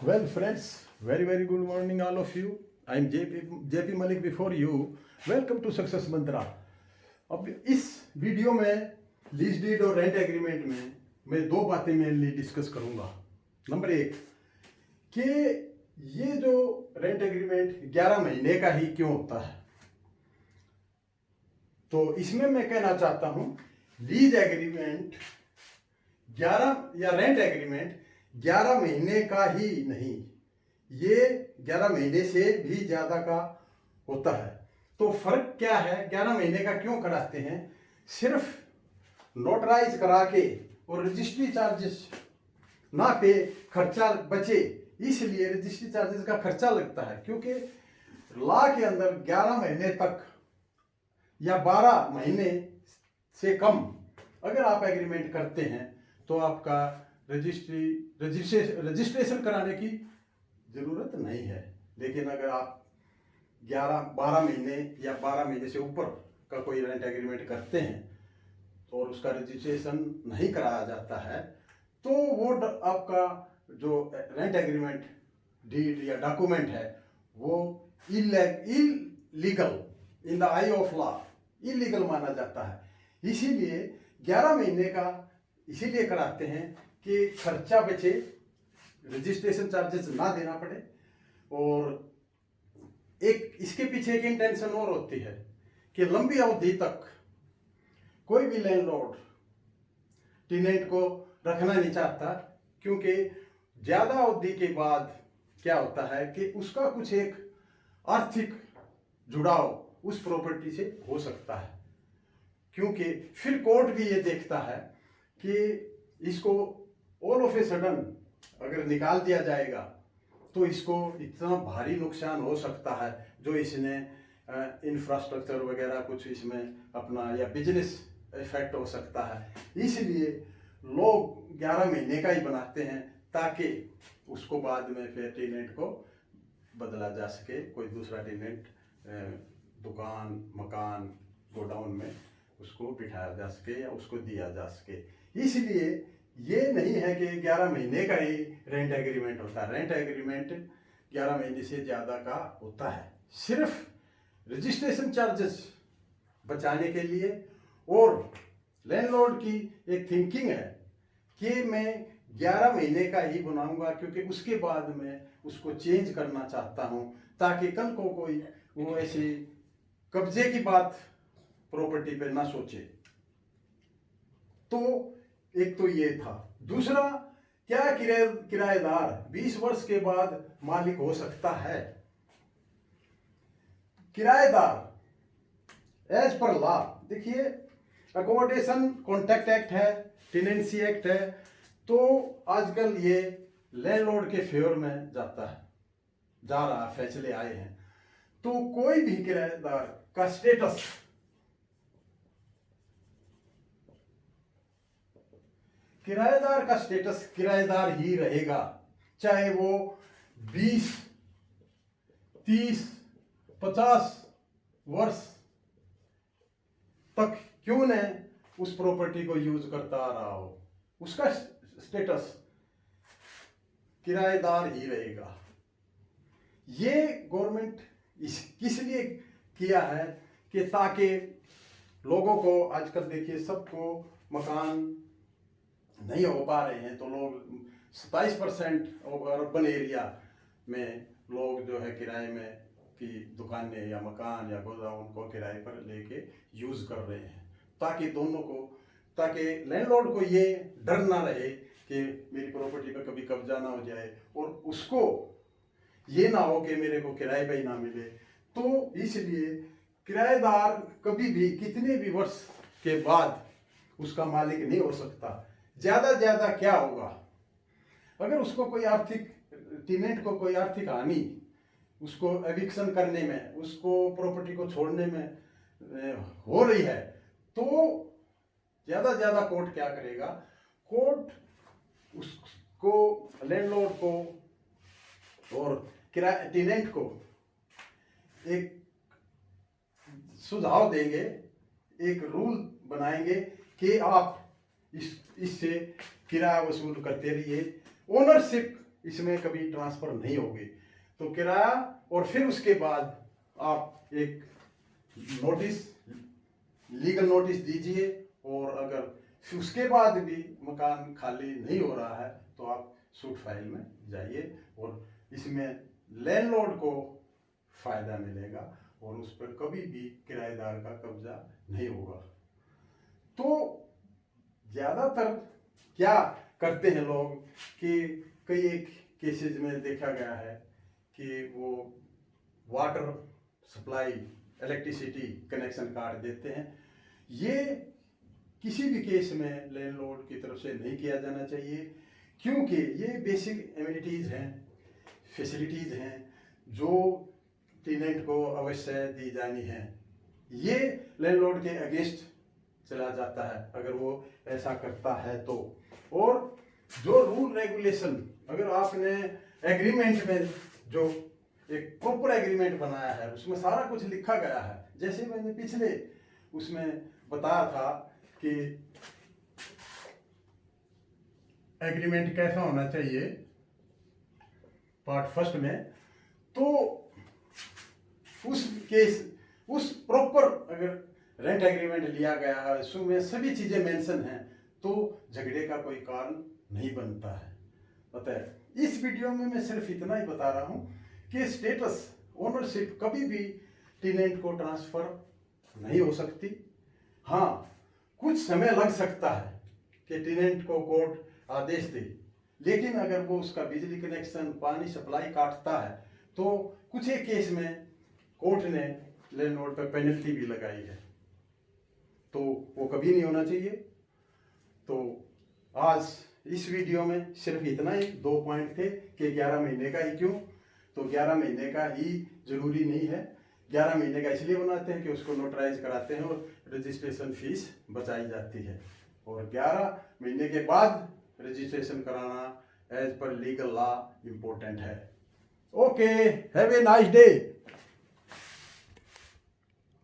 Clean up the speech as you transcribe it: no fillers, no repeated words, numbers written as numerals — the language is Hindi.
Well, friends, very good morning, all of you. I'm JP Malik before you. Welcome to Success Mantra. अब इस वीडियो में लीज डीड और रेंट एग्रीमेंट में मैं दो बातें मेनली डिस्कस करूंगा। नंबर एक कि ये जो रेंट एग्रीमेंट 11 महीने का ही क्यों होता है, तो इसमें मैं कहना चाहता हूं लीज एग्रीमेंट 11 या रेंट एग्रीमेंट 11 महीने का ही नहीं, ये 11 महीने से भी ज़्यादा का होता है। तो फर्क क्या है, 11 महीने का क्यों कराते हैं? सिर्फ नोटराइज करा के और रजिस्ट्री चार्जेस ना पे खर्चा बचे, इसलिए रजिस्ट्री चार्जेस का खर्चा लगता है। क्योंकि लॉ के अंदर 11 महीने तक या 12 महीने से कम अगर आप एग्रीमेंट करते हैं तो आपका रजिस्ट्रेशन कराने की ज़रूरत नहीं है। लेकिन अगर आप 12 महीने या 12 महीने से ऊपर का कोई रेंट एग्रीमेंट करते हैं और उसका रजिस्ट्रेशन नहीं कराया जाता है तो वो आपका जो रेंट एग्रीमेंट डीड या डॉक्यूमेंट है वो illegal in the I of law illegal माना जाता है। इसीलिए 11 महीने का इसीलिए कराते हैं कि खर्चा बचे, रजिस्ट्रेशन चार्जेस ना देना पड़े। और एक इसके पीछे एक इंटेंशन और होती है कि लंबी अवधि तक कोई भी लैंडलॉर्ड टेनेंट को रखना नहीं चाहता, क्योंकि ज़्यादा अवधि के बाद क्या होता है कि उसका कुछ एक आर्थिक जुड़ाव उस प्रॉपर्टी से हो सकता है। क्योंकि फिर कोर्ट भी ये देखता है कि इसको ऑल ऑफ ए सडन अगर निकाल दिया जाएगा तो इसको इतना भारी नुकसान हो सकता है जो इसने इंफ्रास्ट्रक्चर वगैरह कुछ इसमें अपना या बिजनेस इफेक्ट हो सकता है। इसलिए लोग 11 महीने का ही बनाते हैं ताकि उसको बाद में फिर टेनेंट को बदला जा सके, कोई दूसरा टेनेंट दुकान मकान गोडाउन में उसको बिठाया जा सके या उसको दिया जा सके। इसलिए ये नहीं है कि 11 महीने का ही रेंट एग्रीमेंट होता है। रेंट एग्रीमेंट 11 महीने से ज़्यादा का होता है, सिर्फ रजिस्ट्रेशन चार्जेस बचाने के लिए। और लैंडलॉर्ड की एक थिंकिंग है कि मैं 11 महीने का ही बनाऊंगा क्योंकि उसके बाद में उसको चेंज करना चाहता हूं ताकि कल को कोई वो ऐसी कब्जे की बात प्रॉपर्टी पे ना सोचे। तो एक तो ये था। दूसरा, क्या किराएदार 20 वर्ष के बाद मालिक हो सकता है? किराएदार एज पर लॉ, देखिए अकोमोडेशन कॉन्ट्रैक्ट एक्ट है, टेनेंसी एक्ट है, तो आजकल ये लैंडलॉर्ड के फेवर में जा रहा है, फैसले आए हैं। तो कोई भी किराएदार का स्टेटस किराएदार ही रहेगा, चाहे वो 20, 30, 50 वर्ष तक क्यों न उस प्रॉपर्टी को यूज करता आ रहा हो, उसका स्टेटस किराएदार ही रहेगा। ये गवर्नमेंट किस लिए किया है कि ताकि लोगों को, आजकल देखिए सबको मकान नहीं हो पा रहे हैं, तो लोग 27% अर्बन एरिया में लोग जो है किराए में की दुकानें या मकान या गोदाम को किराए पर लेके यूज़ कर रहे हैं, ताकि लैंडलॉर्ड को ये डर ना रहे कि मेरी प्रॉपर्टी पर कभी कब्जा ना हो जाए और उसको ये ना हो कि मेरे को किराए पे ही ना मिले। तो इसलिए किराएदार कभी भी कितने भी वर्ष के बाद उसका मालिक नहीं हो सकता। ज़्यादा क्या होगा, अगर उसको कोई टेनेंट को कोई आर्थिक हानि उसको एविक्शन करने में, उसको प्रॉपर्टी को छोड़ने में हो रही है, तो ज़्यादा कोर्ट क्या करेगा? कोर्ट उसको, लैंडलॉर्ड को और टेनेंट को एक सुझाव देंगे, एक रूल बनाएंगे कि आप इससे किराया वसूल करते रहिए। ओनरशिप इसमें कभी ट्रांसफ़र नहीं होगी। तो किराया और फिर उसके बाद आप एक नोटिस, लीगल नोटिस दीजिए, और अगर उसके बाद भी मकान खाली नहीं हो रहा है तो आप सूट फाइल में जाइए, और इसमें लैंडलॉर्ड को फ़ायदा मिलेगा और उस पर कभी भी किराएदार का कब्जा नहीं होगा। तो ज़्यादातर क्या करते हैं लोग कि कई एक केसेस में देखा गया है कि वो वाटर सप्लाई, इलेक्ट्रिसिटी कनेक्शन काट देते हैं। ये किसी भी केस में लैंडलॉर्ड की तरफ से नहीं किया जाना चाहिए, क्योंकि ये बेसिक एमिनिटीज़ हैं, फैसिलिटीज़ हैं जो टेनेंट को अवश्य दी जानी है। ये लैंडलॉर्ड के अगेंस्ट चला जाता है अगर वो ऐसा करता है तो। और जो रूल रेगुलेशन, अगर आपने एग्रीमेंट में जो एक प्रॉपर एग्रीमेंट बनाया है उसमें सारा कुछ लिखा गया है, जैसे मैंने पिछले उसमें बताया था कि एग्रीमेंट कैसा होना चाहिए पार्ट फर्स्ट में, तो उस प्रॉपर अगर रेंट एग्रीमेंट लिया गया है उसमें सभी चीज़ें मेंशन हैं तो झगड़े का कोई कारण नहीं बनता है। अतः इस वीडियो में मैं सिर्फ इतना ही बता रहा हूँ कि स्टेटस ओनरशिप कभी भी टेनेंट को ट्रांसफ़र नहीं हो सकती। हाँ, कुछ समय लग सकता है कि टेनेंट को कोर्ट आदेश दे, लेकिन अगर वो उसका बिजली कनेक्शन, पानी सप्लाई काटता है तो कुछ एक केस में कोर्ट ने लैंडलॉर्ड पर पेनल्टी भी लगाई है, तो वो कभी नहीं होना चाहिए। तो आज इस वीडियो में सिर्फ इतना ही, 2 पॉइंट थे कि 11 महीने का ही क्यों, तो 11 महीने का ही जरूरी नहीं है। 11 महीने का इसलिए बनाते हैं कि उसको नोटराइज कराते हैं और रजिस्ट्रेशन फीस बचाई जाती है, और 11 महीने के बाद रजिस्ट्रेशन कराना as per legal law important है। Okay, have a nice day.